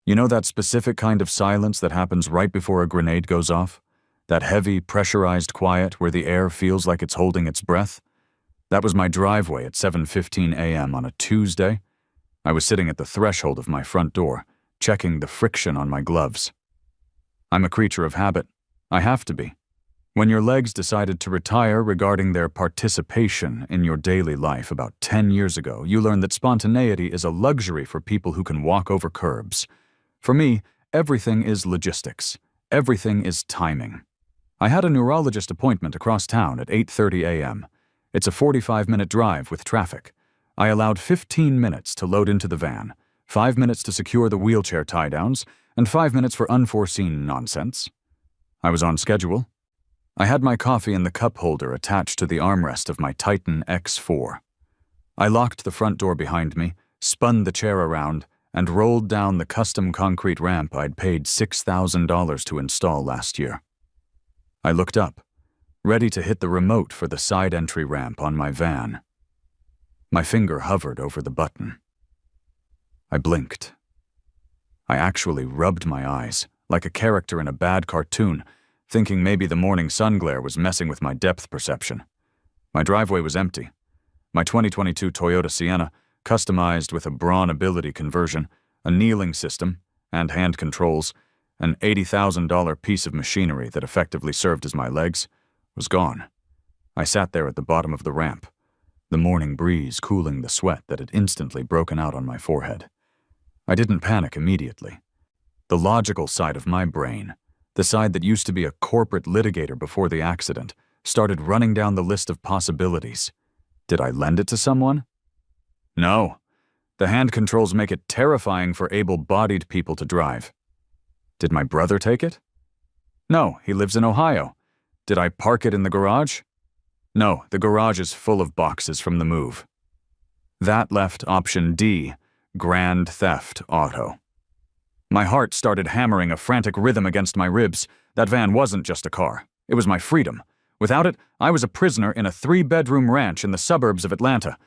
You know that specific kind of silence that happens right before a grenade goes off? That heavy, pressurized quiet where the air feels like it's holding its breath? That was my driveway at 7:15 a.m. on a Tuesday. I was sitting at the threshold of my front door, checking the friction on my gloves. I'm a creature of habit. I have to be. When your legs decided to retire regarding their participation in your daily life about 10 years ago, you learned that spontaneity is a luxury for people who can walk over curbs. For me, everything is logistics. Everything is timing. I had a neurologist appointment across town at 8:30 a.m. It's a 45-minute drive with traffic. I allowed 15 minutes to load into the van, 5 minutes to secure the wheelchair tie-downs, and 5 minutes for unforeseen nonsense. I was on schedule. I had my coffee in the cup holder attached to the armrest of my Titan X4. I locked the front door behind me, spun the chair around, and rolled down the custom concrete ramp I'd paid $6,000 to install last year. I looked up, ready to hit the remote for the side entry ramp on my van. My finger hovered over the button. I blinked. I actually rubbed my eyes, like a character in a bad cartoon, thinking maybe the morning sun glare was messing with my depth perception. My driveway was empty. My 2022 Toyota Sienna, customized with a brawn ability conversion, a kneeling system, and hand controls, an $80,000 piece of machinery that effectively served as my legs, was gone. I sat there at the bottom of the ramp, the morning breeze cooling the sweat that had instantly broken out on my forehead. I didn't panic immediately. The logical side of my brain, the side that used to be a corporate litigator before the accident, started running down the list of possibilities. Did I lend it to someone? No. The hand controls make it terrifying for able-bodied people to drive. Did my brother take it? No, he lives in Ohio. Did I park it in the garage? No, the garage is full of boxes from the move. That left option D, grand theft auto. My heart started hammering a frantic rhythm against my ribs. That van wasn't just a car. It was my freedom. Without it, I was a prisoner in a 3-bedroom ranch in the suburbs of Atlanta.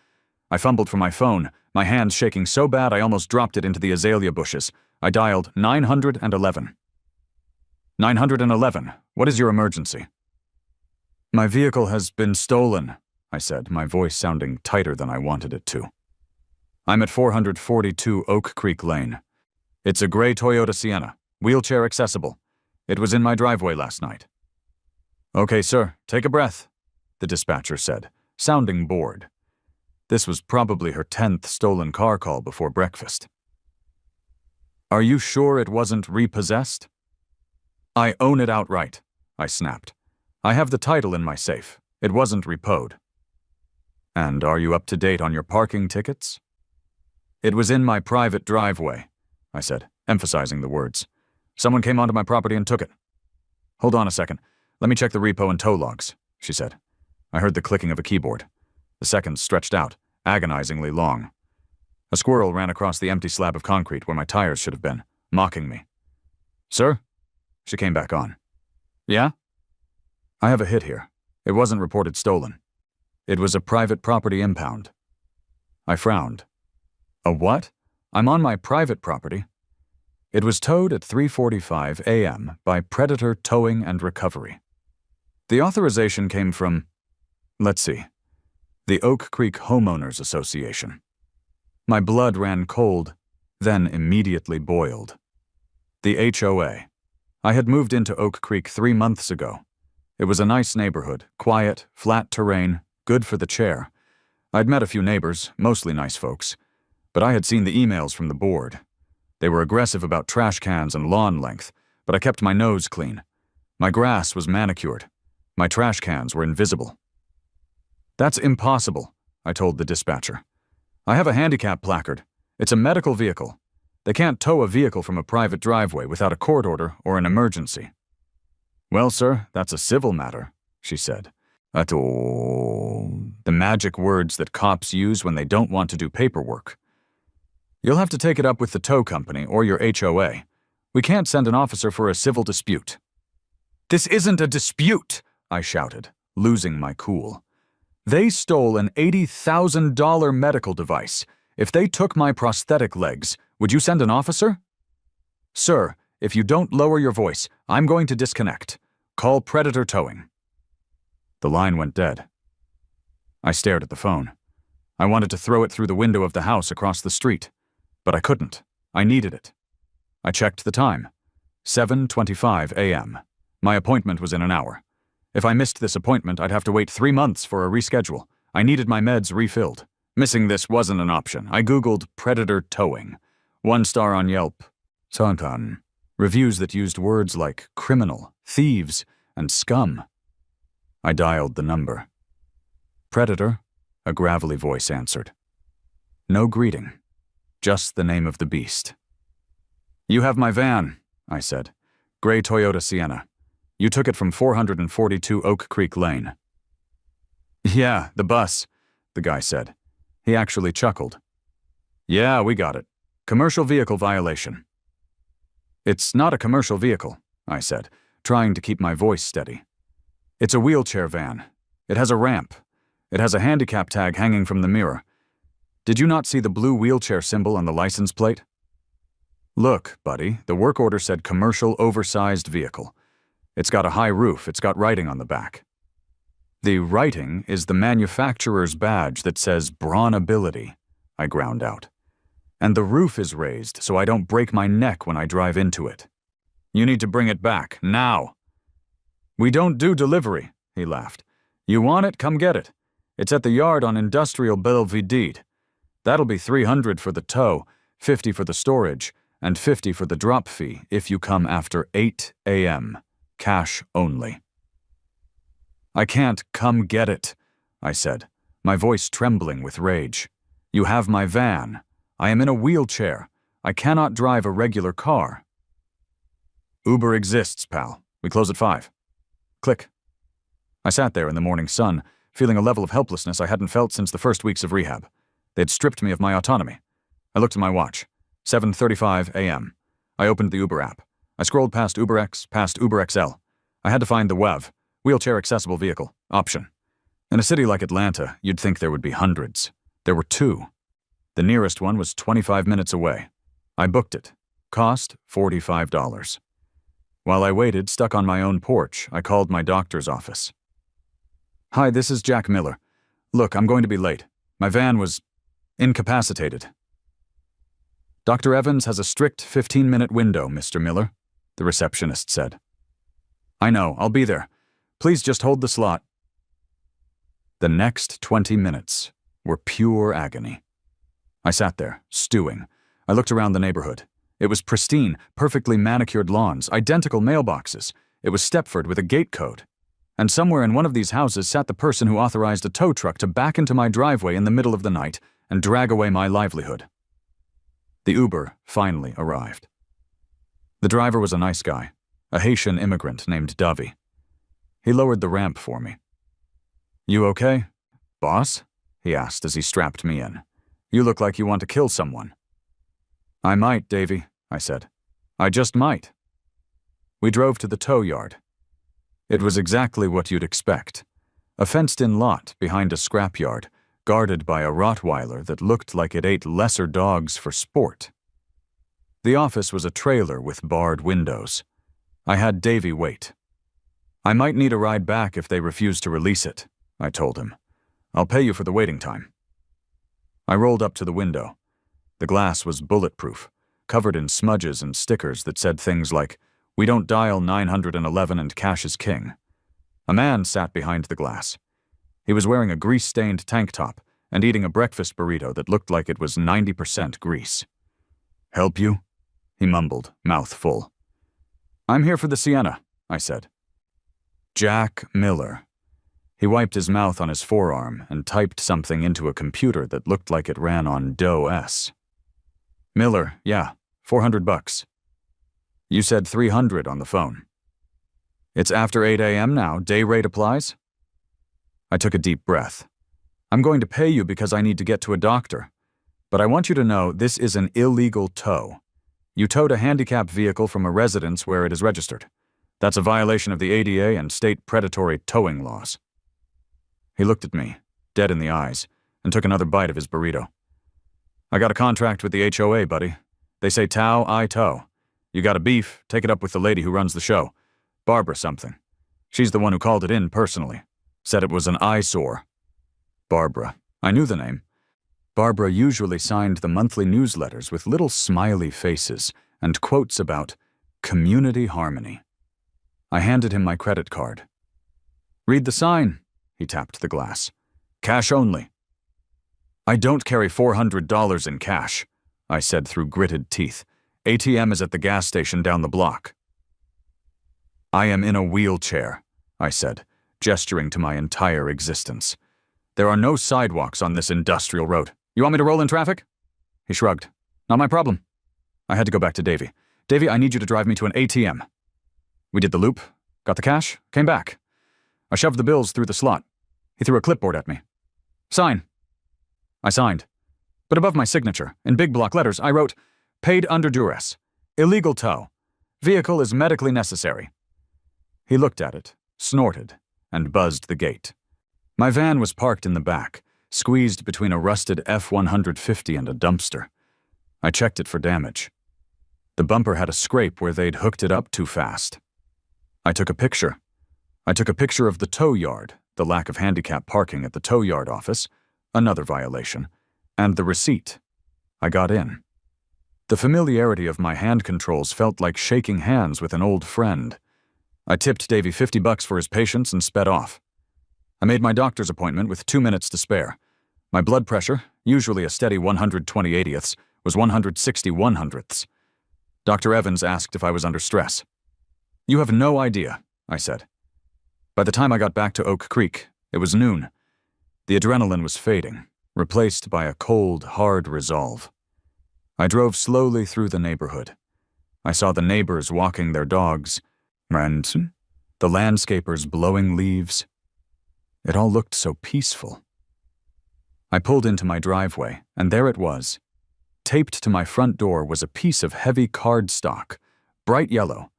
I fumbled for my phone, my hands shaking so bad I almost dropped it into the azalea bushes. I dialed 911. 911, what is your emergency? My vehicle has been stolen, I said, my voice sounding tighter than I wanted it to. I'm at 442 Oak Creek Lane. It's a gray Toyota Sienna, wheelchair accessible. It was in my driveway last night. Okay, sir, take a breath, the dispatcher said, sounding bored. This was probably her 10th stolen car call before breakfast. Are you sure it wasn't repossessed? I own it outright, I snapped. I have the title in my safe. It wasn't repoed. And are you up to date on your parking tickets? It was in my private driveway, I said, emphasizing the words. Someone came onto my property and took it. Hold on a second. Let me check the repo and tow logs, she said. I heard the clicking of a keyboard. The seconds stretched out, agonizingly long. A squirrel ran across the empty slab of concrete where my tires should have been, mocking me. Sir? She came back on. Yeah? I have a hit here. It wasn't reported stolen. It was a private property impound. I frowned. A what? I'm on my private property. It was towed at 3:45 a.m. by Predator Towing and Recovery. The authorization came from, let's see, the Oak Creek Homeowners Association. My blood ran cold, then immediately boiled. The HOA. I had moved into Oak Creek 3 months ago. It was a nice neighborhood, quiet, flat terrain, good for the chair. I'd met a few neighbors, mostly nice folks, but I had seen the emails from the board. They were aggressive about trash cans and lawn length, but I kept my nose clean. My grass was manicured. My trash cans were invisible. That's impossible, I told the dispatcher. I have a handicap placard. It's a medical vehicle. They can't tow a vehicle from a private driveway without a court order or an emergency. Well, sir, that's a civil matter, she said. The magic words that cops use when they don't want to do paperwork. You'll have to take it up with the tow company or your HOA. We can't send an officer for a civil dispute. This isn't a dispute, I shouted, losing my cool. They stole an $80,000 medical device. If they took my prosthetic legs, would you send an officer? Sir, if you don't lower your voice, I'm going to disconnect. Call Predator Towing. The line went dead. I stared at the phone. I wanted to throw it through the window of the house across the street, but I couldn't. I needed it. I checked the time. 7:25 a.m. My appointment was in an hour. If I missed this appointment, I'd have to wait 3 months for a reschedule. I needed my meds refilled. Missing this wasn't an option. I Googled Predator Towing. 1 star on Yelp. Santan. Reviews that used words like criminal, thieves, and scum. I dialed the number. Predator, a gravelly voice answered. No greeting, just the name of the beast. You have my van, I said. Gray Toyota Sienna. You took it from 442 Oak Creek Lane. Yeah, the bus, the guy said. He actually chuckled. Yeah, we got it. Commercial vehicle violation. It's not a commercial vehicle, I said, trying to keep my voice steady. It's a wheelchair van. It has a ramp. It has a handicap tag hanging from the mirror. Did you not see the blue wheelchair symbol on the license plate? Look, buddy, the work order said commercial oversized vehicle. It's got a high roof. It's got writing on the back. The writing is the manufacturer's badge that says Brawnability, I ground out. And the roof is raised so I don't break my neck when I drive into it. You need to bring it back, now. We don't do delivery, he laughed. You want it? Come get it. It's at the yard on Industrial Belvidere. That'll be $300 for the tow, $50 for the storage, and $50 for the drop fee if you come after 8 a.m. Cash only. I can't come get it, I said, my voice trembling with rage. You have my van. I am in a wheelchair. I cannot drive a regular car. Uber exists, pal. We close at 5. Click. I sat there in the morning sun, feeling a level of helplessness I hadn't felt since the first weeks of rehab. They'd stripped me of my autonomy. I looked at my watch. 7:35 a.m. I opened the Uber app. I scrolled past UberX, past Uber XL. I had to find the WEV, wheelchair accessible vehicle, option. In a city like Atlanta, you'd think there would be hundreds. There were 2. The nearest one was 25 minutes away. I booked it. Cost $45. While I waited, stuck on my own porch, I called my doctor's office. Hi, this is Jack Miller. Look, I'm going to be late. My van was incapacitated. Dr. Evans has a strict 15-minute window, Mr. Miller, the receptionist said. I know, I'll be there. Please just hold the slot. The next 20 minutes were pure agony. I sat there, stewing. I looked around the neighborhood. It was pristine, perfectly manicured lawns, identical mailboxes. It was Stepford with a gate code. And somewhere in one of these houses sat the person who authorized a tow truck to back into my driveway in the middle of the night and drag away my livelihood. The Uber finally arrived. The driver was a nice guy, a Haitian immigrant named Davi. He lowered the ramp for me. You okay, boss? He asked as he strapped me in. You look like you want to kill someone. I might, Davy, I said. I just might. We drove to the tow yard. It was exactly what you'd expect. A fenced-in lot behind a scrapyard, guarded by a Rottweiler that looked like it ate lesser dogs for sport. The office was a trailer with barred windows. I had Davy wait. I might need a ride back if they refuse to release it, I told him. I'll pay you for the waiting time. I rolled up to the window. The glass was bulletproof, covered in smudges and stickers that said things like, "We don't dial 911 and cash is king." A man sat behind the glass. He was wearing a grease-stained tank top and eating a breakfast burrito that looked like it was 90% grease. Help you? He mumbled, mouth full. I'm here for the Sienna, I said. Jack Miller. He wiped his mouth on his forearm and typed something into a computer that looked like it ran on DOS. Miller, yeah, $400. You said 300 on the phone. It's after 8 a.m. now. Day rate applies? I took a deep breath. I'm going to pay you because I need to get to a doctor. But I want you to know this is an illegal tow. You towed a handicapped vehicle from a residence where it is registered. That's a violation of the ADA and state predatory towing laws. He looked at me, dead in the eyes, and took another bite of his burrito. I got a contract with the HOA, buddy. They say tow, I tow. You got a beef, take it up with the lady who runs the show. Barbara something. She's the one who called it in personally. Said it was an eyesore. Barbara. I knew the name. Barbara usually signed the monthly newsletters with little smiley faces and quotes about community harmony. I handed him my credit card. Read the sign, he tapped the glass. Cash only. I don't carry $400 in cash, I said through gritted teeth. ATM is at the gas station down the block. I am in a wheelchair, I said, gesturing to my entire existence. There are no sidewalks on this industrial road. You want me to roll in traffic? He shrugged. Not my problem. I had to go back to Davy. Davy, I need you to drive me to an ATM. We did the loop, got the cash, came back. I shoved the bills through the slot. He threw a clipboard at me. Sign. I signed. But above my signature, in big block letters, I wrote, paid under duress. Illegal tow. Vehicle is medically necessary. He looked at it, snorted, and buzzed the gate. My van was parked in the back, squeezed between a rusted F-150 and a dumpster. I checked it for damage. The bumper had a scrape where they'd hooked it up too fast. I took a picture. I took a picture of the tow yard, the lack of handicap parking at the tow yard office, another violation, and the receipt. I got in. The familiarity of my hand controls felt like shaking hands with an old friend. I tipped Davy $50 for his patience and sped off. I made my doctor's appointment with 2 minutes to spare. My blood pressure, usually a steady 120/80ths, was 160/100ths. Dr. Evans asked if I was under stress. You have no idea, I said. By the time I got back to Oak Creek, it was noon. The adrenaline was fading, replaced by a cold, hard resolve. I drove slowly through the neighborhood. I saw the neighbors walking their dogs, and the landscapers blowing leaves. It all looked so peaceful. I pulled into my driveway, and there it was. Taped to my front door was a piece of heavy cardstock, bright yellow.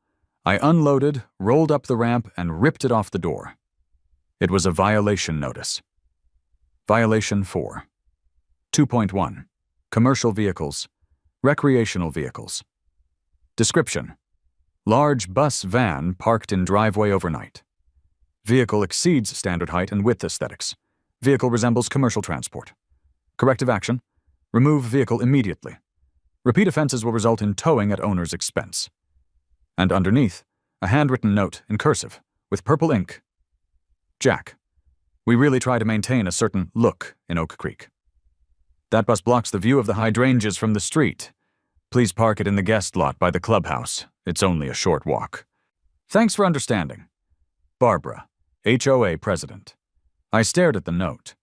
I unloaded, rolled up the ramp, and ripped it off the door. It was a violation notice. Violation 4. 2.1. Commercial vehicles. Recreational vehicles. Description: large bus van parked in driveway overnight. Vehicle exceeds standard height and width aesthetics. Vehicle resembles commercial transport. Corrective action: remove vehicle immediately. Repeat offenses will result in towing at owner's expense. And underneath, a handwritten note in cursive with purple ink. Jack, we really try to maintain a certain look in Oak Creek. That bus blocks the view of the hydrangeas from the street. Please park it in the guest lot by the clubhouse. It's only a short walk. Thanks for understanding. Barbara, HOA president. I stared at the note.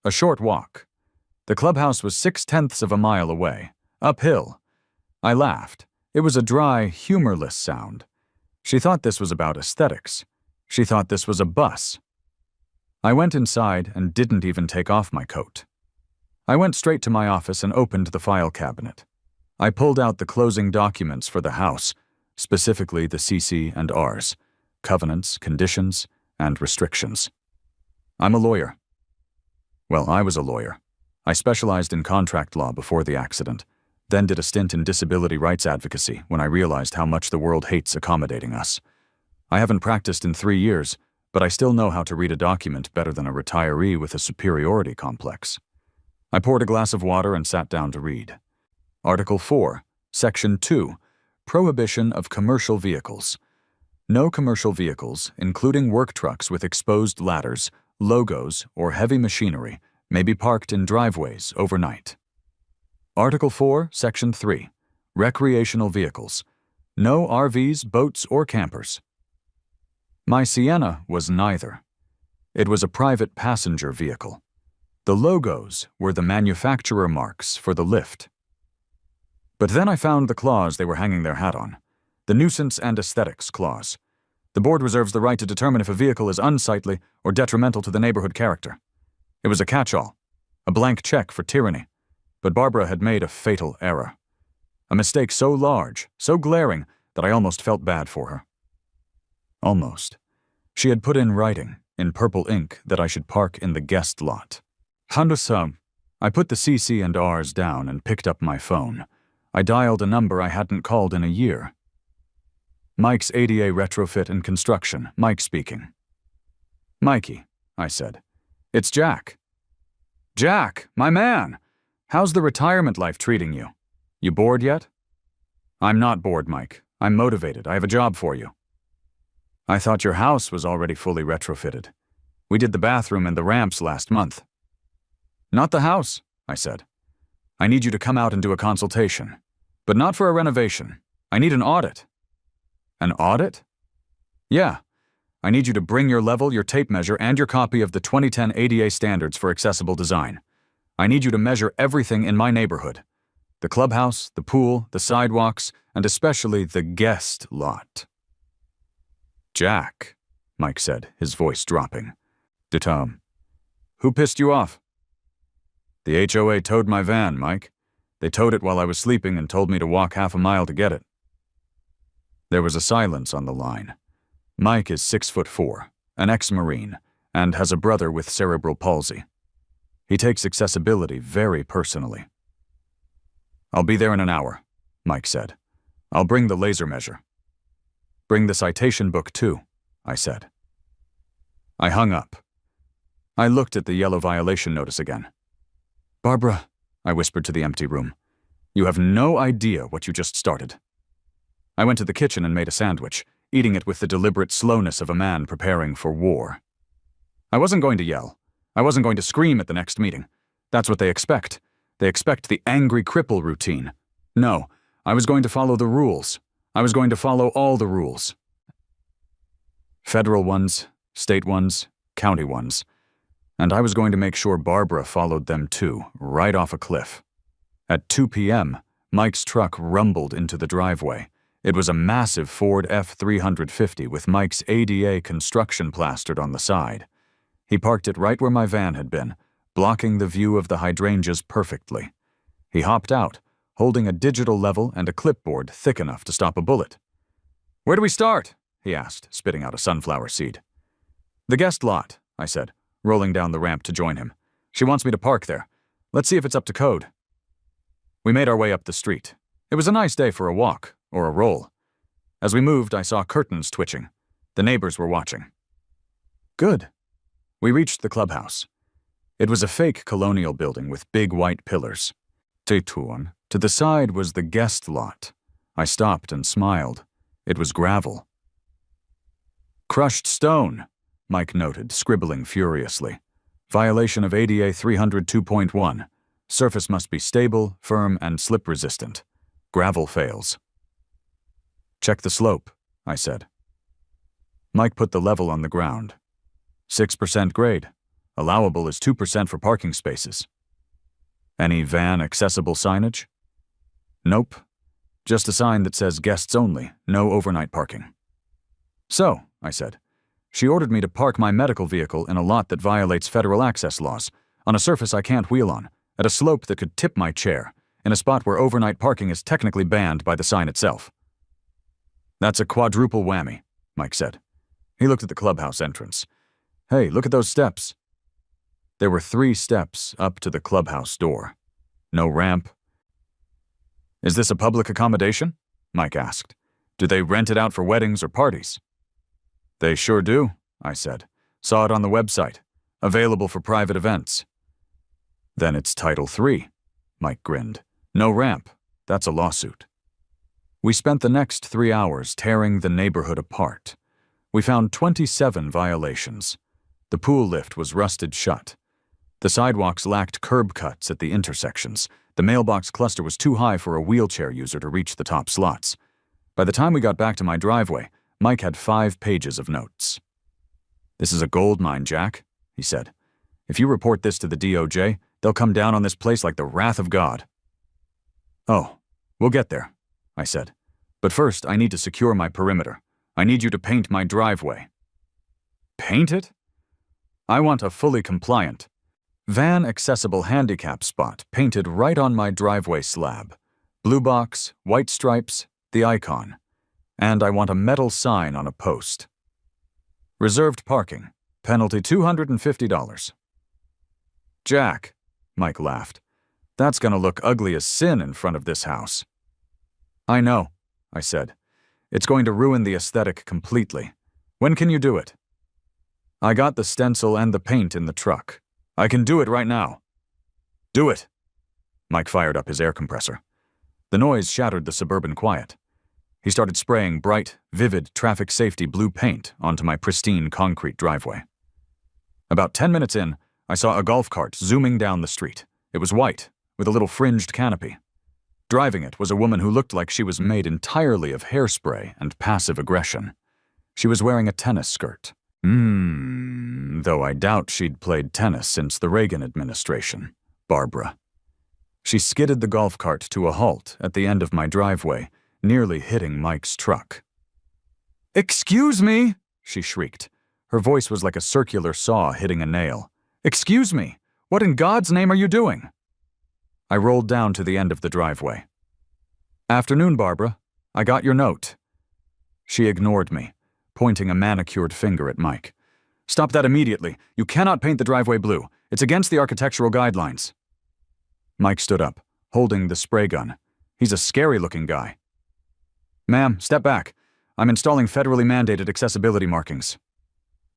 A short walk. The clubhouse was 6/10 of a mile away, uphill. I laughed. It was a dry, humorless sound. She thought this was about aesthetics. She thought this was a bus. I went inside and didn't even take off my coat. I went straight to my office and opened the file cabinet. I pulled out the closing documents for the house, specifically the CC and Rs, covenants, conditions, and restrictions. I'm a lawyer. Well, I was a lawyer. I specialized in contract law before the accident, then did a stint in disability rights advocacy when I realized how much the world hates accommodating us. I haven't practiced in 3 years, but I still know how to read a document better than a retiree with a superiority complex. I poured a glass of water and sat down to read. Article 4, Section 2, Prohibition of Commercial Vehicles. No commercial vehicles, including work trucks with exposed ladders, logos, or heavy machinery, may be parked in driveways overnight. Article 4, Section 3, Recreational Vehicles. No RVs, boats, or campers. My Sienna was neither. It was a private passenger vehicle. The logos were the manufacturer marks for the lift. But then I found the clause they were hanging their hat on, the Nuisance and Aesthetics Clause. The board reserves the right to determine if a vehicle is unsightly or detrimental to the neighborhood character. It was a catch-all, a blank check for tyranny, but Barbara had made a fatal error. A mistake so large, so glaring, that I almost felt bad for her. Almost. She had put in writing, in purple ink, that I should park in the guest lot. I put the CC and Rs down and picked up my phone. I dialed a number I hadn't called in a year. Mike's ADA Retrofit and Construction, Mike speaking. Mikey, I said. It's Jack. Jack, my man! How's the retirement life treating you? You bored yet? I'm not bored, Mike. I'm motivated. I have a job for you. I thought your house was already fully retrofitted. We did the bathroom and the ramps last month. Not the house, I said. I need you to come out and do a consultation. But not for a renovation. I need an audit. An audit? Yeah. I need you to bring your level, your tape measure, and your copy of the 2010 ADA standards for accessible design. I need you to measure everything in my neighborhood. The clubhouse, the pool, the sidewalks, and especially the guest lot. Jack, Mike said, his voice dropping. De Tom. Who pissed you off? The HOA towed my van, Mike. They towed it while I was sleeping and told me to walk half a mile to get it. There was a silence on the line. Mike is 6'4", an ex-Marine, and has a brother with cerebral palsy. He takes accessibility very personally. I'll be there in an hour, Mike said. I'll bring the laser measure. Bring the citation book too, I said. I hung up. I looked at the yellow violation notice again. Barbara, I whispered to the empty room, you have no idea what you just started. I went to the kitchen and made a sandwich, eating it with the deliberate slowness of a man preparing for war. I wasn't going to yell. I wasn't going to scream at the next meeting. That's what they expect. They expect the angry cripple routine. No, I was going to follow the rules. I was going to follow all the rules. Federal ones, state ones, county ones. And I was going to make sure Barbara followed them too, right off a cliff. At 2 p.m., Mike's truck rumbled into the driveway. It was a massive Ford F-350 with Mike's ADA construction plastered on the side. He parked it right where my van had been, blocking the view of the hydrangeas perfectly. He hopped out, holding a digital level and a clipboard thick enough to stop a bullet. Where do we start? He asked, spitting out a sunflower seed. The guest lot, I said, rolling down the ramp to join him. She wants me to park there. Let's see if it's up to code. We made our way up the street. It was a nice day for a walk, or a roll. As we moved, I saw curtains twitching. The neighbors were watching. Good. We reached the clubhouse. It was a fake colonial building with big white pillars. To the side was the guest lot. I stopped and smiled. It was gravel. Crushed stone, Mike noted, scribbling furiously. Violation of ADA 302.1. Surface must be stable, firm, and slip-resistant. Gravel fails. Check the slope, I said. Mike put the level on the ground. 6% grade. Allowable is 2% for parking spaces. Any van accessible signage? Nope. Just a sign that says guests only, no overnight parking. So, I said, she ordered me to park my medical vehicle in a lot that violates federal access laws, on a surface I can't wheel on, at a slope that could tip my chair, in a spot where overnight parking is technically banned by the sign itself. That's a quadruple whammy, Mike said. He looked at the clubhouse entrance. Hey, look at those steps. There were 3 steps up to the clubhouse door. No ramp. Is this a public accommodation? Mike asked. Do they rent it out for weddings or parties? They sure do, I said. Saw it on the website. Available for private events. Then it's Title III, Mike grinned. No ramp. That's a lawsuit. We spent the next 3 hours tearing the neighborhood apart. We found 27 violations. The pool lift was rusted shut. The sidewalks lacked curb cuts at the intersections. The mailbox cluster was too high for a wheelchair user to reach the top slots. By the time we got back to my driveway, Mike had 5 pages of notes. This is a gold mine, Jack, he said. If you report this to the DOJ, they'll come down on this place like the wrath of God. Oh, we'll get there, I said. But first, I need to secure my perimeter. I need you to paint my driveway. Paint it? I want a fully compliant, van-accessible handicap spot painted right on my driveway slab. Blue box, white stripes, the icon. And I want a metal sign on a post. Reserved parking. Penalty $250. Jack, Mike laughed. That's gonna look ugly as sin in front of this house. I know, I said. It's going to ruin the aesthetic completely. When can you do it? I got the stencil and the paint in the truck. I can do it right now. Do it. Mike fired up his air compressor. The noise shattered the suburban quiet. He started spraying bright, vivid traffic safety blue paint onto my pristine concrete driveway. About 10 minutes in, I saw a golf cart zooming down the street. It was white, with a little fringed canopy. Driving it was a woman who looked like she was made entirely of hairspray and passive aggression. She was wearing a tennis skirt. Though I doubt she'd played tennis since the Reagan administration. Barbara. She skidded the golf cart to a halt at the end of my driveway, nearly hitting Mike's truck. "Excuse me!" she shrieked. Her voice was like a circular saw hitting a nail. "Excuse me! What in God's name are you doing?" I rolled down to the end of the driveway. "Afternoon, Barbara. I got your note." She ignored me, pointing a manicured finger at Mike. "Stop that immediately. You cannot paint the driveway blue. It's against the architectural guidelines." Mike stood up, holding the spray gun. He's a scary-looking guy. "Ma'am, step back. I'm installing federally mandated accessibility markings."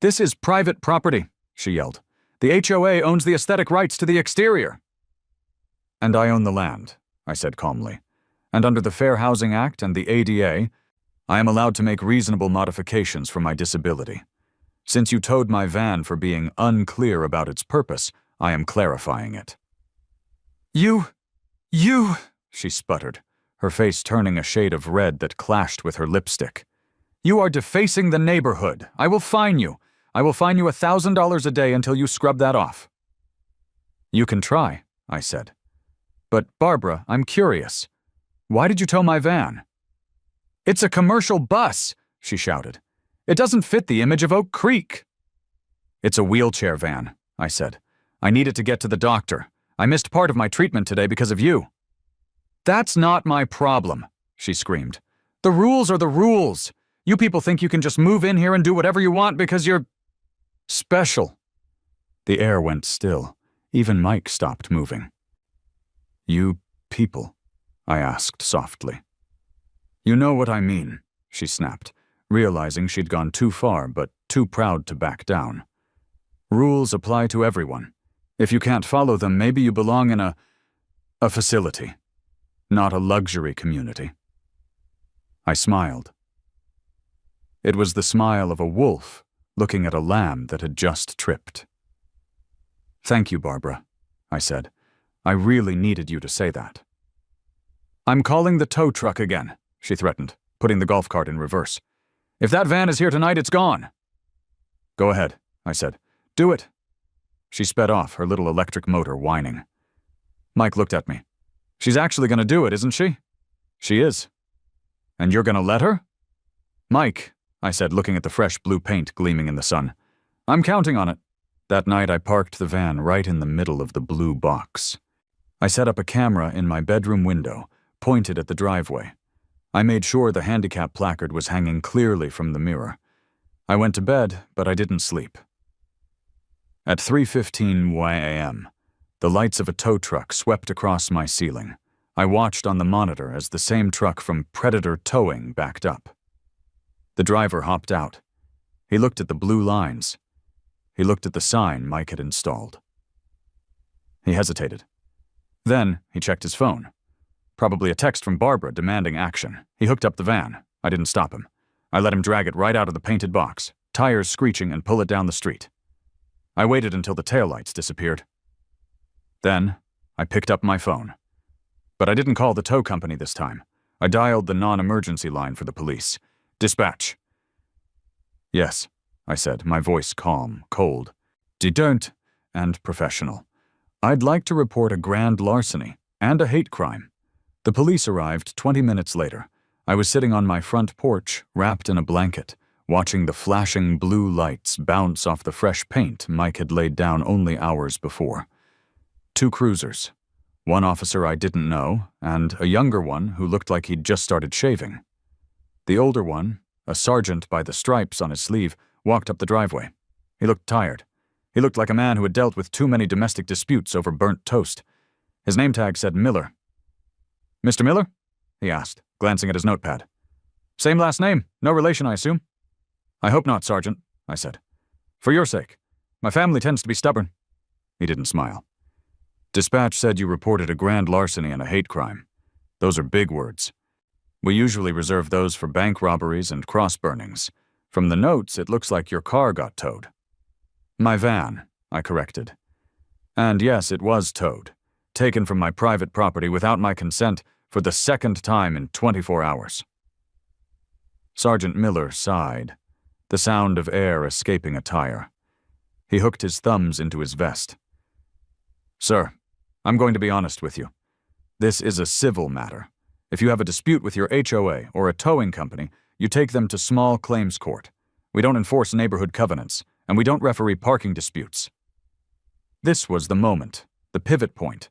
"This is private property," she yelled. "The HOA owns the aesthetic rights to the exterior." "And I own the land," I said calmly. "And under the Fair Housing Act and the ADA, I am allowed to make reasonable modifications for my disability. Since you towed my van for being unclear about its purpose, I am clarifying it." You, she sputtered, her face turning a shade of red that clashed with her lipstick. "You are defacing the neighborhood. I will fine you. I will fine you $1,000 a day until you scrub that off." "You can try," I said. "But, Barbara, I'm curious. Why did you tow my van?" "It's a commercial bus," she shouted. "It doesn't fit the image of Oak Creek." "It's a wheelchair van," I said. "I need it to get to the doctor. I missed part of my treatment today because of you." "That's not my problem," she screamed. "The rules are the rules. You people think you can just move in here and do whatever you want because you're special." The air went still. Even Mike stopped moving. "You people?" I asked softly. "You know what I mean," she snapped, realizing she'd gone too far but too proud to back down. "Rules apply to everyone. If you can't follow them, maybe you belong in a facility, not a luxury community." I smiled. It was the smile of a wolf looking at a lamb that had just tripped. "Thank you, Barbara," I said. "I really needed you to say that." "I'm calling the tow truck again," she threatened, putting the golf cart in reverse. "If that van is here tonight, it's gone." "Go ahead," I said. "Do it." She sped off, her little electric motor whining. Mike looked at me. "She's actually going to do it, isn't she?" "She is." "And you're going to let her?" "Mike," I said, looking at the fresh blue paint gleaming in the sun. "I'm counting on it." That night I parked the van right in the middle of the blue box. I set up a camera in my bedroom window, pointed at the driveway. I made sure the handicap placard was hanging clearly from the mirror. I went to bed, but I didn't sleep. At 3:15 a.m., the lights of a tow truck swept across my ceiling. I watched on the monitor as the same truck from Predator Towing backed up. The driver hopped out. He looked at the blue lines. He looked at the sign Mike had installed. He hesitated. Then he checked his phone. Probably a text from Barbara demanding action. He hooked up the van. I didn't stop him. I let him drag it right out of the painted box, tires screeching, and pull it down the street. I waited until the taillights disappeared. Then I picked up my phone. But I didn't call the tow company this time. I dialed the non-emergency line for the police. "Dispatch." "Yes," I said, my voice calm, cold, "Don't," and professional. "I'd like to report a grand larceny and a hate crime." The police arrived 20 minutes later. I was sitting on my front porch, wrapped in a blanket, watching the flashing blue lights bounce off the fresh paint Mike had laid down only hours before. 2 cruisers. One officer I didn't know, and a younger one who looked like he'd just started shaving. The older one, a sergeant by the stripes on his sleeve, walked up the driveway. He looked tired. He looked like a man who had dealt with too many domestic disputes over burnt toast. His name tag said Miller. "Mr. Miller?" he asked, glancing at his notepad. Same last name. No relation, I assume? I hope not, Sergeant, I said. For your sake. My family tends to be stubborn. He didn't smile. Dispatch said you reported a grand larceny and a hate crime. Those are big words. We usually reserve those for bank robberies and cross burnings. From the notes, it looks like your car got towed. My van, I corrected. And yes, it was towed. Taken from my private property without my consent for the second time in 24 hours. Sergeant Miller sighed, the sound of air escaping a tire. He hooked his thumbs into his vest. Sir, I'm going to be honest with you. This is a civil matter. If you have a dispute with your HOA or a towing company, you take them to small claims court. We don't enforce neighborhood covenants, and we don't referee parking disputes. This was the moment, the pivot point.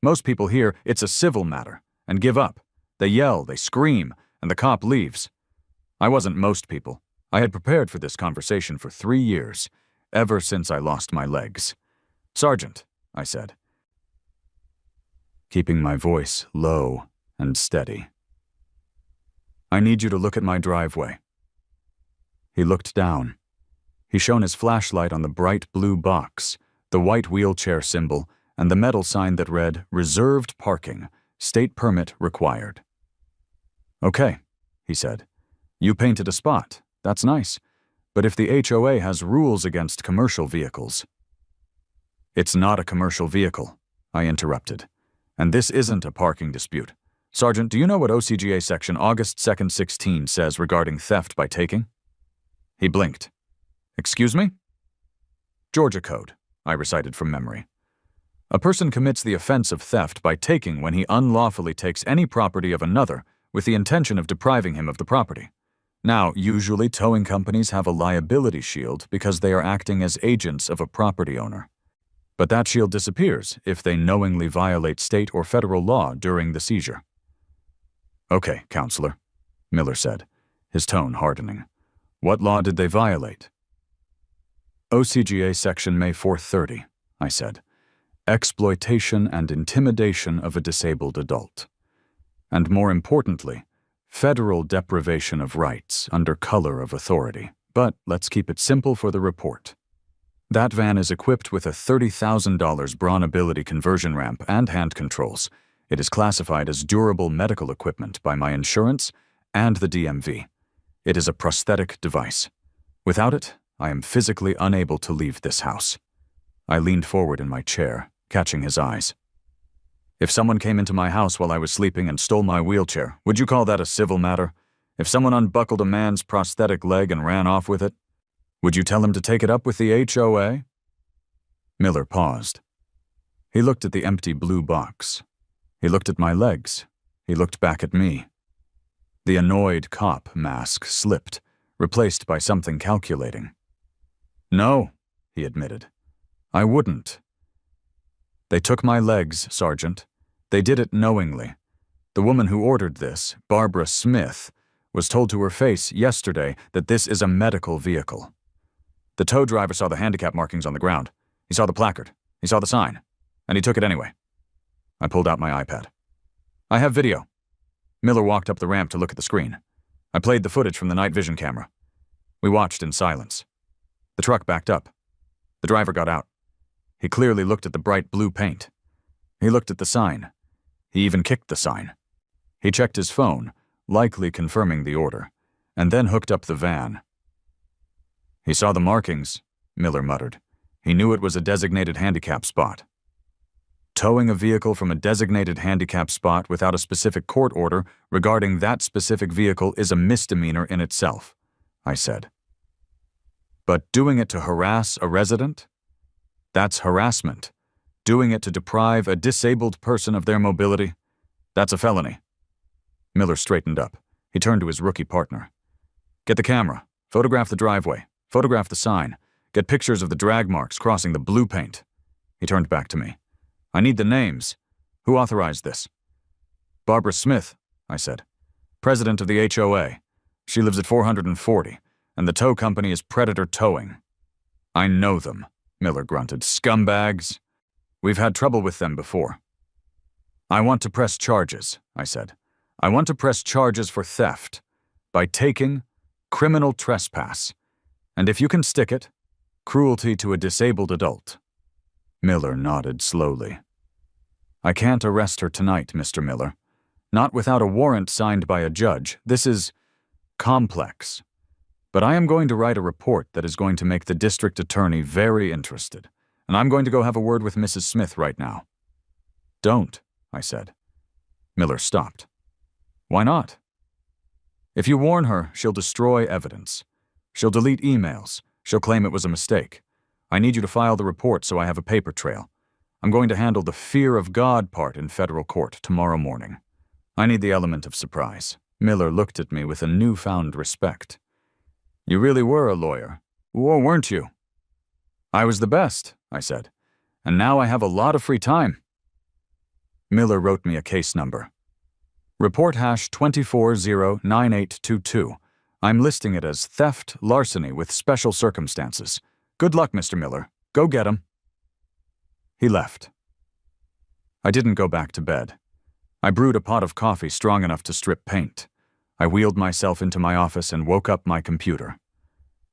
Most people hear it's a civil matter and give up. They yell, they scream, and the cop leaves. I wasn't most people. I had prepared for this conversation for 3 years, ever since I lost my legs. Sergeant, I said, keeping my voice low and steady. I need you to look at my driveway. He looked down. He shone his flashlight on the bright blue box, the white wheelchair symbol, and the metal sign that read, Reserved Parking, State Permit Required. Okay, he said. You painted a spot. That's nice. But if the HOA has rules against commercial vehicles... It's not a commercial vehicle, I interrupted. And this isn't a parking dispute. Sergeant, do you know what OCGA Section August 2nd, 16 says regarding theft by taking? He blinked. Excuse me? Georgia Code, I recited from memory. A person commits the offense of theft by taking when he unlawfully takes any property of another with the intention of depriving him of the property. Now, usually towing companies have a liability shield because they are acting as agents of a property owner. But that shield disappears if they knowingly violate state or federal law during the seizure. Okay, counselor, Miller said, his tone hardening. What law did they violate? OCGA Section May 430, I said. Exploitation and intimidation of a disabled adult. And more importantly, federal deprivation of rights under color of authority. But let's keep it simple for the report. That van is equipped with a $30,000 Braun Ability conversion ramp and hand controls. It is classified as durable medical equipment by my insurance and the DMV. It is a prosthetic device. Without it, I am physically unable to leave this house. I leaned forward in my chair, catching his eyes. If someone came into my house while I was sleeping and stole my wheelchair, would you call that a civil matter? If someone unbuckled a man's prosthetic leg and ran off with it, would you tell him to take it up with the HOA? Miller paused. He looked at the empty blue box. He looked at my legs. He looked back at me. The annoyed cop mask slipped, replaced by something calculating. No, he admitted. I wouldn't. They took my legs, Sergeant. They did it knowingly. The woman who ordered this, Barbara Smith, was told to her face yesterday that this is a medical vehicle. The tow driver saw the handicap markings on the ground. He saw the placard. He saw the sign. And he took it anyway. I pulled out my iPad. I have video. Miller walked up the ramp to look at the screen. I played the footage from the night vision camera. We watched in silence. The truck backed up. The driver got out. He clearly looked at the bright blue paint. He looked at the sign. He even kicked the sign. He checked his phone, likely confirming the order, and then hooked up the van. He saw the markings, Miller muttered. He knew it was a designated handicap spot. Towing a vehicle from a designated handicap spot without a specific court order regarding that specific vehicle is a misdemeanor in itself, I said. But doing it to harass a resident? That's harassment. Doing it to deprive a disabled person of their mobility? That's a felony. Miller straightened up. He turned to his rookie partner. Get the camera. Photograph the driveway. Photograph the sign. Get pictures of the drag marks crossing the blue paint. He turned back to me. I need the names. Who authorized this? Barbara Smith, I said. President of the HOA. She lives at 440, and the tow company is Predator Towing. I know them, Miller grunted. Scumbags. We've had trouble with them before. I want to press charges, I said. I want to press charges for theft. by taking, criminal trespass, and if you can stick it, cruelty to a disabled adult. Miller nodded slowly. I can't arrest her tonight, Mr. Miller. Not without a warrant signed by a judge. This is complex. But I am going to write a report that is going to make the district attorney very interested, and I'm going to go have a word with Mrs. Smith right now. Don't, I said. Miller stopped. Why not? If you warn her, she'll destroy evidence. She'll delete emails. She'll claim it was a mistake. I need you to file the report so I have a paper trail. I'm going to handle the fear of God part in federal court tomorrow morning. I need the element of surprise. Miller looked at me with a newfound respect. You really were a lawyer, or weren't you? I was the best, I said, and now I have a lot of free time. Miller wrote me a case number. Report hash 2409822. I'm listing it as theft, larceny with special circumstances. Good luck, Mr. Miller. Go get him. He left. I didn't go back to bed. I brewed a pot of coffee strong enough to strip paint. I wheeled myself into my office and woke up my computer.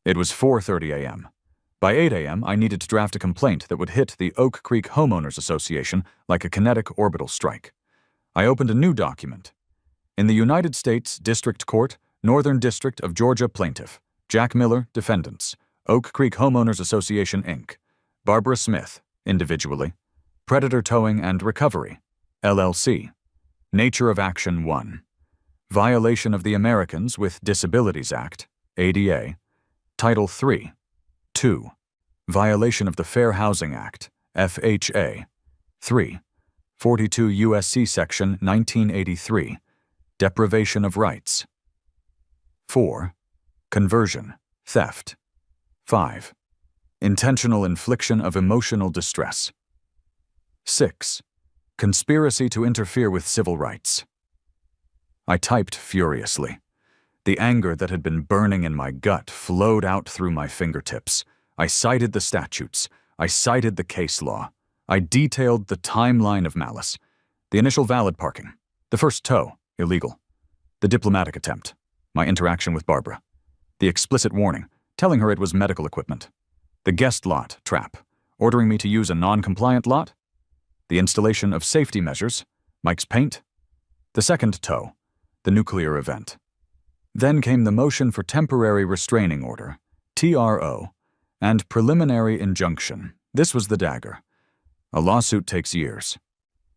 It was 4:30 a.m. By 8 a.m., I needed to draft a complaint that would hit the Oak Creek Homeowners Association like a kinetic orbital strike. I opened a new document. In the United States District Court, Northern District of Georgia Plaintiff, Jack Miller, Defendants, Oak Creek Homeowners Association, Inc., Barbara Smith, individually, Predator Towing and Recovery, LLC, Nature of Action 1, Violation of the Americans with Disabilities Act, ADA, Title 3, 2, Violation of the Fair Housing Act, FHA, 3, 42 U.S.C. Section 1983, Deprivation of Rights, 4, Conversion, Theft, 5, Intentional infliction of emotional distress, 6, Conspiracy to interfere with civil rights. I typed furiously. The anger that had been burning in my gut flowed out through my fingertips. I cited the statutes. I cited the case law. I detailed the timeline of malice. The initial valid parking. The first tow, illegal. The diplomatic attempt. My interaction with Barbara. The explicit warning, telling her it was medical equipment. The guest lot trap, ordering me to use a non-compliant lot. The installation of safety measures, Mike's paint. The second tow, the nuclear event. Then came the motion for temporary restraining order, TRO, and preliminary injunction. This was the dagger. A lawsuit takes years.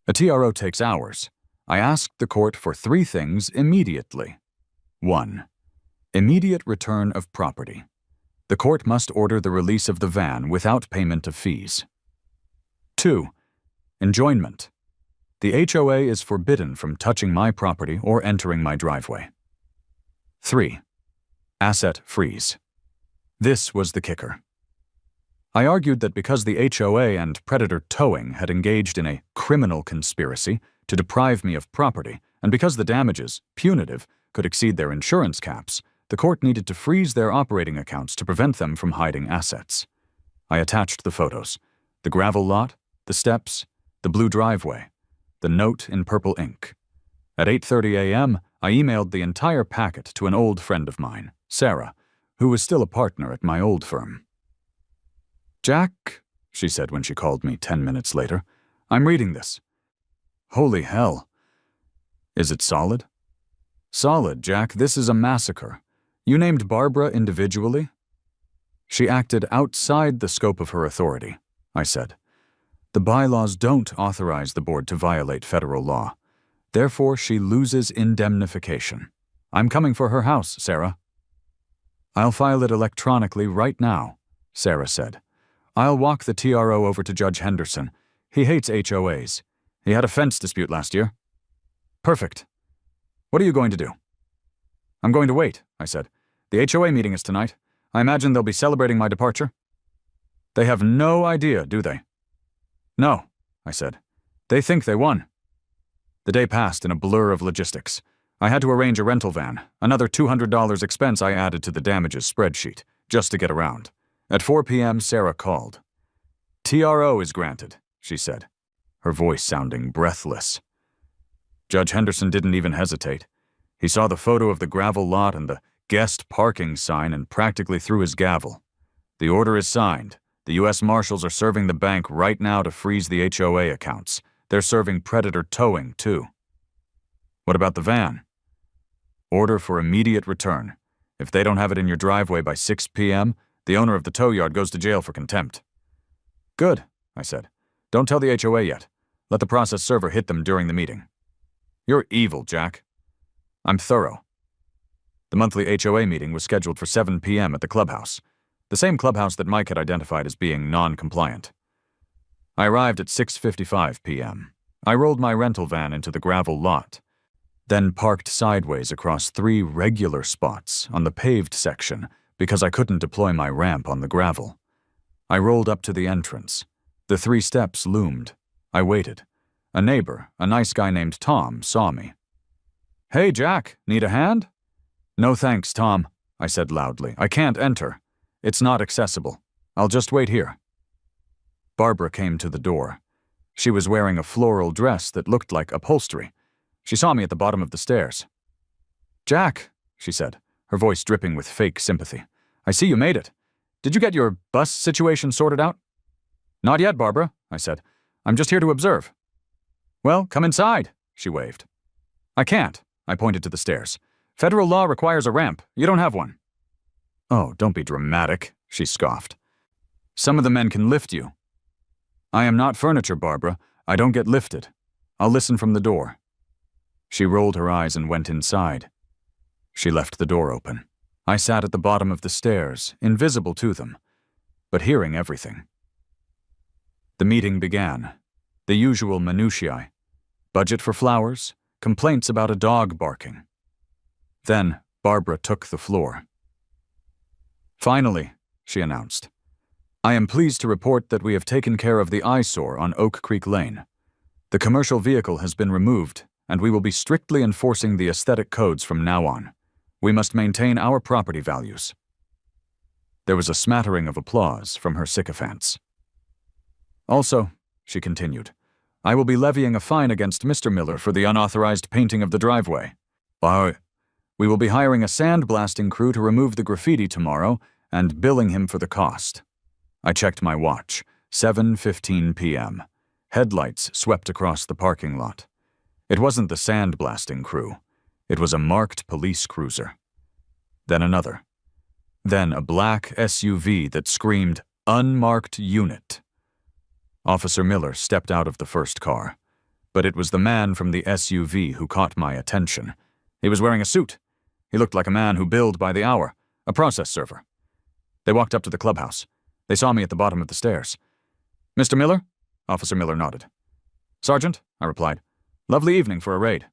A TRO takes hours. I asked the court for 3 things immediately. 1. Immediate return of property. The court must order the release of the van without payment of fees. 2. Enjoinment. The HOA is forbidden from touching my property or entering my driveway. 3. Asset freeze. This was the kicker. I argued that because the HOA and Predator Towing had engaged in a criminal conspiracy to deprive me of property, and because the damages, punitive, could exceed their insurance caps, the court needed to freeze their operating accounts to prevent them from hiding assets. I attached the photos, the gravel lot, the steps, the blue driveway, the note in purple ink. At 8:30 a.m., I emailed the entire packet to an old friend of mine, Sarah, who was still a partner at my old firm. Jack, she said when she called me 10 minutes later, I'm reading this. Holy hell. Is it solid? Solid, Jack. This is a massacre. You named Barbara individually? She acted outside the scope of her authority, I said. The bylaws don't authorize the board to violate federal law. Therefore, she loses indemnification. I'm coming for her house, Sarah. I'll file it electronically right now, Sarah said. I'll walk the TRO over to Judge Henderson. He hates HOAs. He had a fence dispute last year. Perfect. What are you going to do? I'm going to wait, I said. The HOA meeting is tonight. I imagine they'll be celebrating my departure. They have no idea, do they? No, I said. They think they won. The day passed in a blur of logistics. I had to arrange a rental van, another $200 expense I added to the damages spreadsheet, just to get around. At 4 p.m., Sarah called. TRO is granted, she said, her voice sounding breathless. Judge Henderson didn't even hesitate. He saw the photo of the gravel lot and the guest parking sign and practically threw his gavel. The order is signed. The U.S. Marshals are serving the bank right now to freeze the HOA accounts. They're serving predator towing, too. What about the van? Order for immediate return. If they don't have it in your driveway by 6 p.m., the owner of the tow yard goes to jail for contempt. Good, I said. Don't tell the HOA yet. Let the process server hit them during the meeting. You're evil, Jack. I'm thorough. The monthly HOA meeting was scheduled for 7 p.m. at the clubhouse, the same clubhouse that Mike had identified as being non-compliant. I arrived at 6:55 p.m. I rolled my rental van into the gravel lot, then parked sideways across 3 regular spots on the paved section because I couldn't deploy my ramp on the gravel. I rolled up to the entrance. The 3 steps loomed. I waited. A neighbor, a nice guy named Tom, saw me. Hey, Jack, need a hand? No thanks, Tom, I said loudly. I can't enter. It's not accessible. I'll just wait here. Barbara came to the door. She was wearing a floral dress that looked like upholstery. She saw me at the bottom of the stairs. Jack, she said, her voice dripping with fake sympathy. I see you made it. Did you get your bus situation sorted out? Not yet, Barbara, I said. I'm just here to observe. Well, come inside, she waved. I can't, I pointed to the stairs. Federal law requires a ramp. You don't have one. Oh, don't be dramatic, she scoffed. Some of the men can lift you. I am not furniture, Barbara. I don't get lifted. I'll listen from the door. She rolled her eyes and went inside. She left the door open. I sat at the bottom of the stairs, invisible to them, but hearing everything. The meeting began. The usual minutiae. Budget for flowers, complaints about a dog barking. Then Barbara took the floor. Finally, she announced, I am pleased to report that we have taken care of the eyesore on Oak Creek Lane. The commercial vehicle has been removed, and we will be strictly enforcing the aesthetic codes from now on. We must maintain our property values. There was a smattering of applause from her sycophants. Also, she continued, I will be levying a fine against Mr. Miller for the unauthorized painting of the driveway. We will be hiring a sandblasting crew to remove the graffiti tomorrow and billing him for the cost. I checked my watch. 7:15 p.m. Headlights swept across the parking lot. It wasn't the sandblasting crew. It was a marked police cruiser. Then another. Then a black SUV that screamed, Unmarked Unit. Officer Miller stepped out of the first car, but it was the man from the SUV who caught my attention. He was wearing a suit. He looked like a man who billed by the hour, a process server. They walked up to the clubhouse. They saw me at the bottom of the stairs. Mr. Miller? Officer Miller nodded. Sergeant, I replied. Lovely evening for a raid.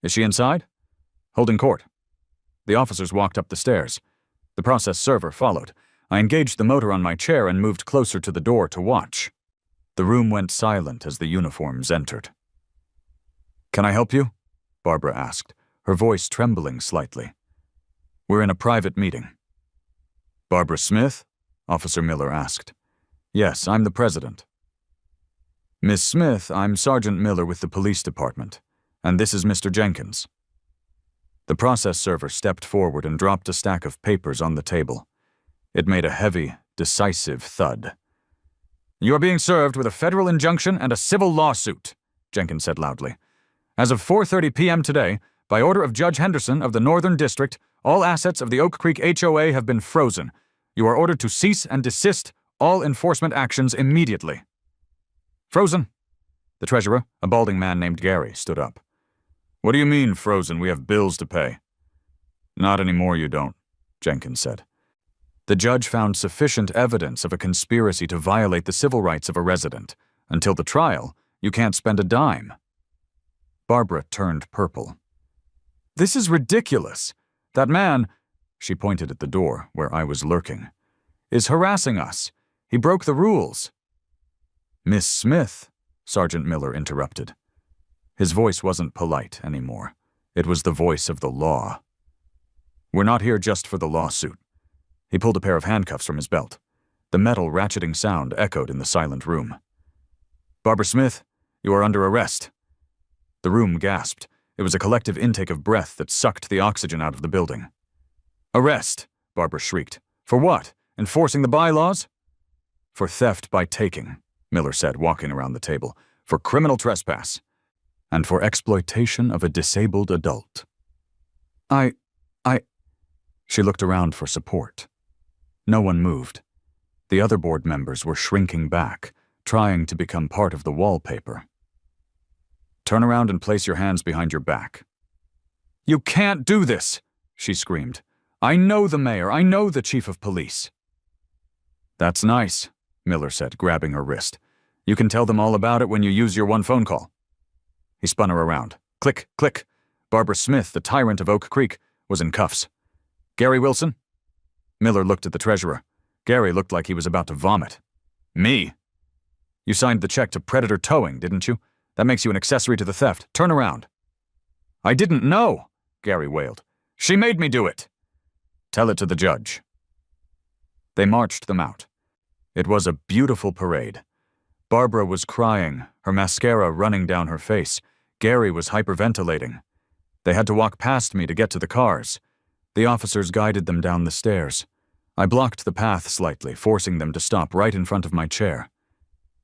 Is she inside? Holding court. The officers walked up the stairs. The process server followed. I engaged the motor on my chair and moved closer to the door to watch. The room went silent as the uniforms entered. Can I help you? Barbara asked, her voice trembling slightly. We're in a private meeting. Barbara Smith? Officer Miller asked. Yes, I'm the president. Miss Smith, I'm Sergeant Miller with the police department, and this is Mr. Jenkins. The process server stepped forward and dropped a stack of papers on the table. It made a heavy, decisive thud. You are being served with a federal injunction and a civil lawsuit, Jenkins said loudly. As of 4:30 p.m. today, by order of Judge Henderson of the Northern District, all assets of the Oak Creek HOA have been frozen. You are ordered to cease and desist all enforcement actions immediately. Frozen? The treasurer, a balding man named Gary, stood up. What do you mean, frozen? We have bills to pay. Not anymore, you don't, Jenkins said. The judge found sufficient evidence of a conspiracy to violate the civil rights of a resident. Until the trial, you can't spend a dime. Barbara turned purple. This is ridiculous. That man, she pointed at the door where I was lurking, is harassing us. He broke the rules. Miss Smith, Sergeant Miller interrupted. His voice wasn't polite anymore. It was the voice of the law. We're not here just for the lawsuit. He pulled a pair of handcuffs from his belt. The metal ratcheting sound echoed in the silent room. Barbara Smith, you are under arrest. The room gasped. It was a collective intake of breath that sucked the oxygen out of the building. "Arrest!" Barbara shrieked. "For what? Enforcing the bylaws?" "For theft by taking," Miller said, walking around the table. "For criminal trespass. And for exploitation of a disabled adult." I... She looked around for support. No one moved. The other board members were shrinking back, trying to become part of the wallpaper. "Turn around and place your hands behind your back." "You can't do this!" she screamed. "I know the mayor. I know the chief of police." "That's nice," Miller said, grabbing her wrist. "You can tell them all about it when you use your one phone call." He spun her around. Click, click. Barbara Smith, the tyrant of Oak Creek, was in cuffs. "Gary Wilson?" Miller looked at the treasurer. Gary looked like he was about to vomit. "Me?" "You signed the check to Predator Towing, didn't you? That makes you an accessory to the theft. Turn around." "I didn't know," Gary wailed. "She made me do it." "Tell it to the judge." They marched them out. It was a beautiful parade. Barbara was crying, her mascara running down her face. Gary was hyperventilating. They had to walk past me to get to the cars. The officers guided them down the stairs. I blocked the path slightly, forcing them to stop right in front of my chair.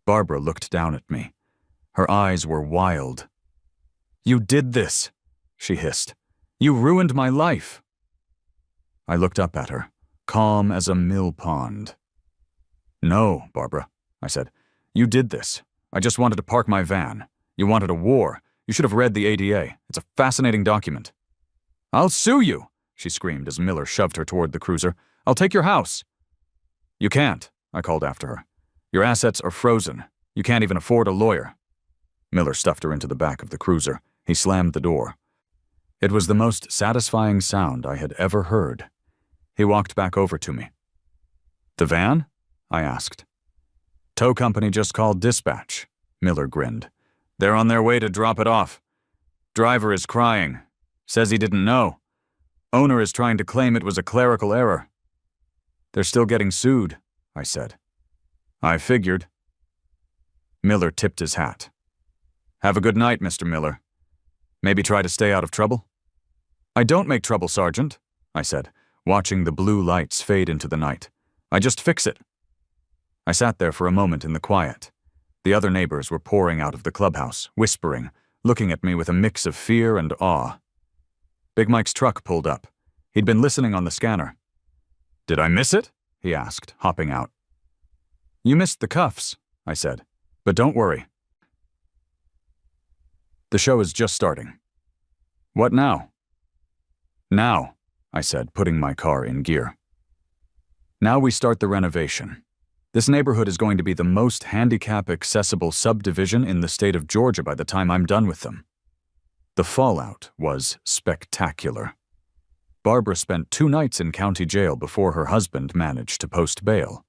Barbara looked down at me. Her eyes were wild. "You did this," she hissed. "You ruined my life." I looked up at her, calm as a mill pond. "No, Barbara," I said. "You did this. I just wanted to park my van. You wanted a war. You should have read the ADA. It's a fascinating document." "I'll sue you," she screamed as Miller shoved her toward the cruiser. "I'll take your house." "You can't," I called after her. "Your assets are frozen. You can't even afford a lawyer." Miller stuffed her into the back of the cruiser. He slammed the door. It was the most satisfying sound I had ever heard. He walked back over to me. "The van?" I asked. "Tow company just called dispatch," Miller grinned. "They're on their way to drop it off. Driver is crying. Says he didn't know. Owner is trying to claim it was a clerical error." "They're still getting sued," I said. "I figured." Miller tipped his hat. "Have a good night, Mr. Miller. Maybe try to stay out of trouble?" "I don't make trouble, Sergeant," I said, watching the blue lights fade into the night. "I just fix it." I sat there for a moment in the quiet. The other neighbors were pouring out of the clubhouse, whispering, looking at me with a mix of fear and awe. Big Mike's truck pulled up. He'd been listening on the scanner. "Did I miss it?" he asked, hopping out. "You missed the cuffs," I said. "But don't worry. The show is just starting." "What now?" "Now," I said, putting my car in gear. "Now we start the renovation. This neighborhood is going to be the most handicap-accessible subdivision in the state of Georgia by the time I'm done with them." The fallout was spectacular. Barbara spent 2 nights in county jail before her husband managed to post bail.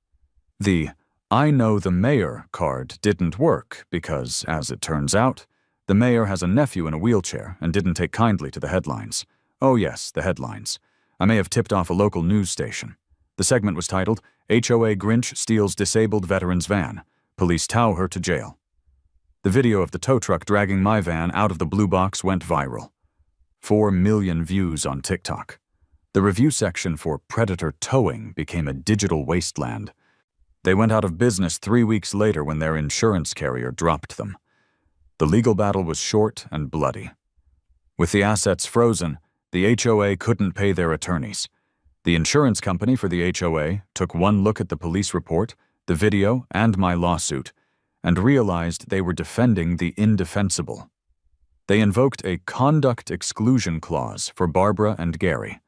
The "I know the mayor" card didn't work because, as it turns out, the mayor has a nephew in a wheelchair and didn't take kindly to the headlines. Oh yes, the headlines. I may have tipped off a local news station. The segment was titled, "HOA Grinch Steals Disabled Veteran's Van. Police Tow Her to Jail." The video of the tow truck dragging my van out of the blue box went viral. 4 million views on TikTok. The review section for Predator Towing became a digital wasteland. They went out of business 3 weeks later when their insurance carrier dropped them. The legal battle was short and bloody. With the assets frozen, the HOA couldn't pay their attorneys. The insurance company for the HOA took one look at the police report, the video, and my lawsuit, and realized they were defending the indefensible. They invoked a conduct exclusion clause for Barbara and Gary,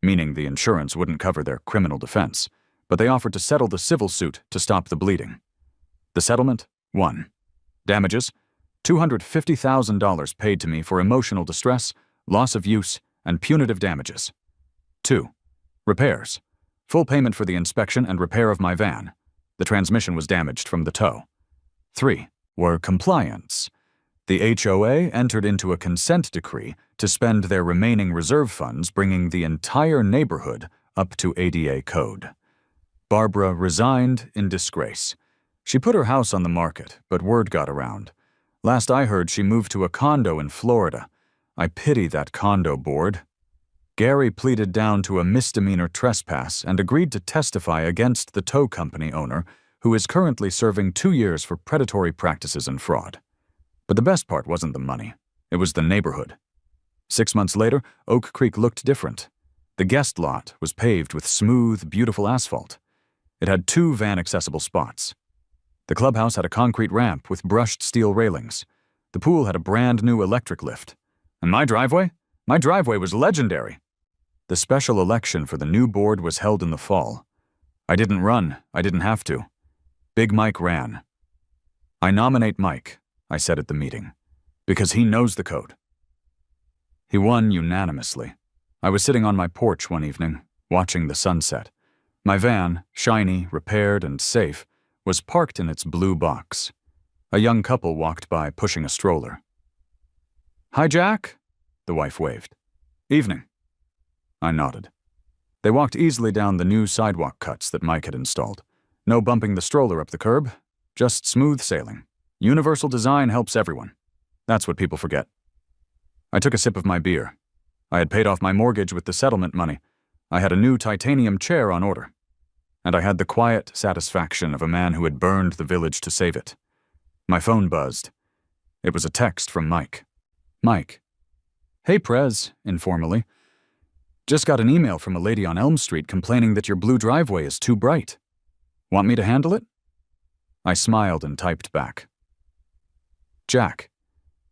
meaning the insurance wouldn't cover their criminal defense, but they offered to settle the civil suit to stop the bleeding. The settlement? 1. Damages? $250,000 paid to me for emotional distress, loss of use, and punitive damages. 2. Repairs. Full payment for the inspection and repair of my van. The transmission was damaged from the tow. 3. Were compliance. The HOA entered into a consent decree to spend their remaining reserve funds, bringing the entire neighborhood up to ADA code. Barbara resigned in disgrace. She put her house on the market, but word got around. Last I heard, she moved to a condo in Florida. I pity that condo board. Gary pleaded down to a misdemeanor trespass and agreed to testify against the tow company owner, who is currently serving 2 years for predatory practices and fraud. But the best part wasn't the money. It was the neighborhood. 6 months later, Oak Creek looked different. The guest lot was paved with smooth, beautiful asphalt. It had 2 van-accessible spots. The clubhouse had a concrete ramp with brushed steel railings. The pool had a brand-new electric lift. And my driveway? My driveway was legendary. The special election for the new board was held in the fall. I didn't run. I didn't have to. Big Mike ran. "I nominate Mike," I said at the meeting, "because he knows the code." He won unanimously. I was sitting on my porch one evening, watching the sunset. My van, shiny, repaired, and safe, was parked in its blue box. A young couple walked by pushing a stroller. "Hi, Jack," the wife waved. "Evening." I nodded. They walked easily down the new sidewalk cuts that Mike had installed. No bumping the stroller up the curb, just smooth sailing. Universal design helps everyone. That's what people forget. I took a sip of my beer. I had paid off my mortgage with the settlement money. I had a new titanium chair on order. And I had the quiet satisfaction of a man who had burned the village to save it. My phone buzzed. It was a text from Mike. "Mike. Hey, Prez," informally. "Just got an email from a lady on Elm Street complaining that your blue driveway is too bright. Want me to handle it?" I smiled and typed back. "Jack,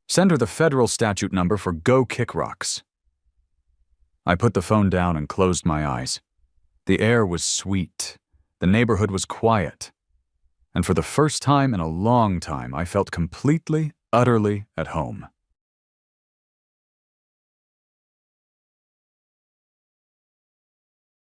send her the federal statute number for Go Kick Rocks." I put the phone down and closed my eyes. The air was sweet. The neighborhood was quiet. And for the first time in a long time, I felt completely, utterly at home.